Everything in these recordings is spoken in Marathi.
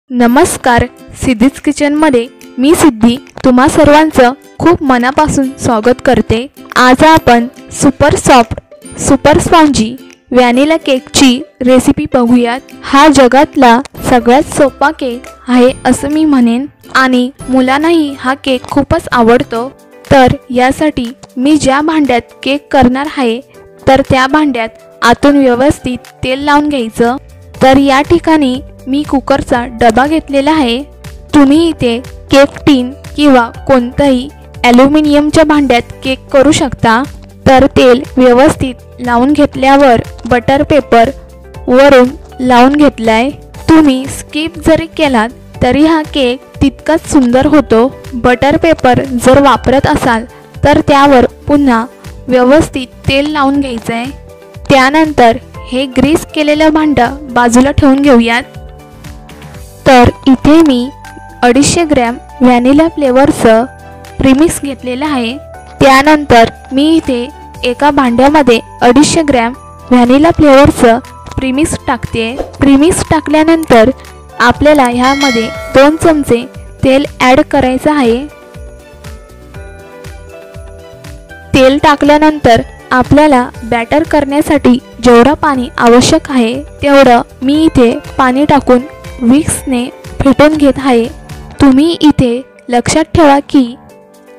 नमस्कार, सिद्धीज किचनमध्ये मी सिद्धी तुम्हा सर्वांचं खूप मनापासून स्वागत करते। आज आपण super soft super spongy vanilla केकची रेसिपी बघूयात। हा जगातला सगळ्यात सोपा केक आहे असं मी म्हणेन आणि मुलांनाही हा केक खूपच आवडतो। तर यासाठी मी ज्या भांड्यात केक करणार आहे तर त्या भांड्यात आतून व्यवस्थित तेल लावून घ्यायचं। तर या ठिकाणी मी कुकरचा डबा घेतलेला आहे। तुम्ही इथे केक टीन किंवा कोणत्याही ॲल्युमिनियमच्या भांड्यात केक करू शकता। तर तेल व्यवस्थित लावून घेतल्यावर बटर पेपर वरून लावून घेतलाय। तुम्ही स्किप जरी केलात तरी हा केक तितकाच सुंदर होतो। बटर पेपर जर वापरत असाल तर त्यावर पुन्हा व्यवस्थित तेल लावून घ्यायचं आहे। त्यानंतर हे ग्रीस केलेलं भांडं बाजूला ठेवून घेऊयात। तर इथे मी 250 ग्रॅम व्हॅनिला फ्लेवरचं प्रीमिक्स घेतलेलं आहे। त्यानंतर मी इथे एका भांड्यामध्ये 250 ग्रॅम व्हॅनिला फ्लेवरचं प्रीमिक्स टाकते। प्रीमिक्स टाकल्यानंतर आपल्याला ह्यामध्ये 2 चमचे तेल ॲड करायचं आहे। तेल टाकल्यानंतर आपल्याला बॅटर करण्यासाठी जेवढं पाणी आवश्यक आहे तेवढं मी इथे पाणी टाकून विक्सने फेटून घेत आहे। तुम्ही इथे लक्षात ठेवा की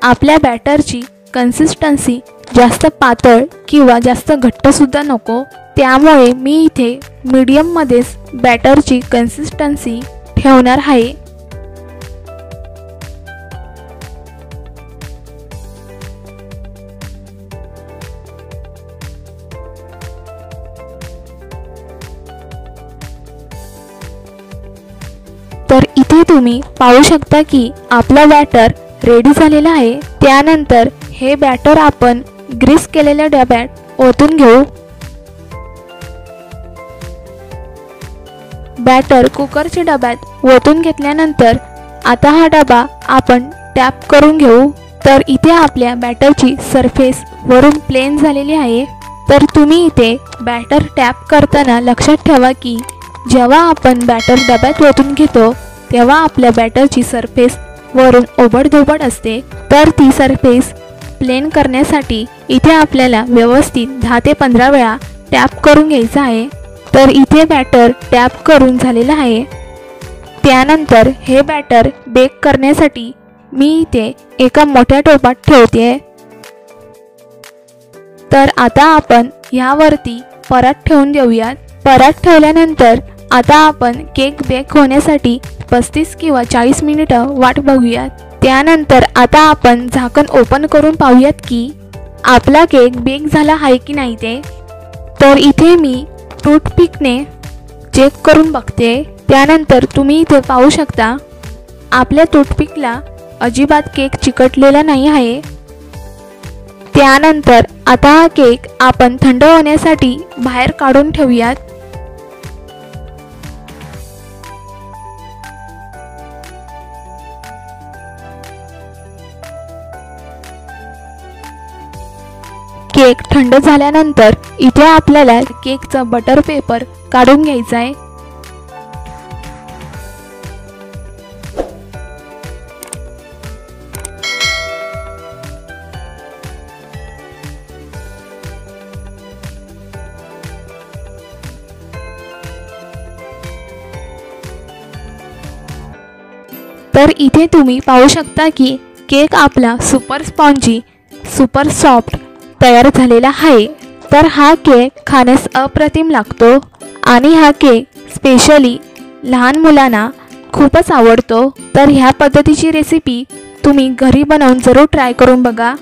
आपल्या बॅटरची कन्सिस्टन्सी जास्त पातळ किंवा जास्त घट्टसुद्धा नको। त्यामुळे मी इथे मीडियममध्येच बॅटरची कन्सिस्टन्सी ठेवणार आहे। तर इथे तुम्ही पाहू शकता की आपला बॅटर रेडी झालेला आहे। त्यानंतर हे बॅटर आपण ग्रीस केलेल्या डब्यात ओतून घेऊ। बॅटर कुकरच्या डब्यात ओतून घेतल्यानंतर आता हा डबा आपण टॅप करून घेऊ। तर इथे आपल्या बॅटरची सरफेस वरून प्लेन झालेली आहे। तर तुम्ही इथे बॅटर टॅप करताना लक्षात ठेवा की जेव्हा आपण बॅटर डब्यात ओतून घेतो तेव्हा आपल्या बॅटरची सरफेस वरून ओबडधोबड असते। तर ती सरफेस प्लेन करण्यासाठी इथे आपल्याला व्यवस्थित 10 ते 15 वेळा टॅप करून घ्यायचं आहे। तर इथे बॅटर टॅप करून झालेलं आहे। त्यानंतर हे बॅटर बेक करण्यासाठी मी इथे एका मोठ्या टोपात ठेवते। तर आता आपण यावरती परात ठेवून देऊयात। परात ठेवल्यानंतर आता आपण केक बेक होण्यासाठी 35 किंवा 40 मिनिटं वाट बघूयात। त्यानंतर आता आपण झाकण ओपन करून पाहूयात की आपला केक बेक झाला आहे की नाही ते। तर इथे मी टूथपिकने चेक करून बघते। त्यानंतर तुम्ही इथे पाहू शकता आपल्या टूथपिकला अजिबात केक चिकटलेला नाही आहे। त्यानंतर आता हा केक आपण थंड होण्यासाठी बाहेर काढून ठेवूयात। केक थंड झाल्यानंतर इथे आपल्याला केकचा बटर पेपर काढून घ्यायचा आहे। तर इथे तुम्ही पाहू शकता की केक आपला सुपर स्पॉन्जी सुपर सॉफ्ट तयार झालेला आहे। तर हा केक खाण्यास अप्रतिम लागतो आणि हा केक स्पेशली लहान मुलांना खूपच आवडतो। तर ह्या पद्धतीची रेसिपी तुम्ही घरी बनवून जरूर ट्राय करून बघा।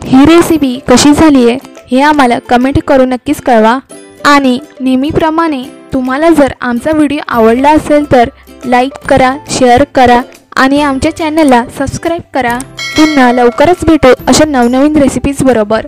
ही रेसिपी कशी झाली आहे हे आम्हाला कमेंट करून नक्कीच कळवा। आणि नेहमीप्रमाणे तुम्हाला जर आमचा व्हिडिओ आवडला असेल तर लाईक करा, शेअर करा आणि आमच्या चॅनलला सबस्क्राईब करा। पुन्हा लवकरच भेटू अशा नवनवीन रेसिपीज बरोबर।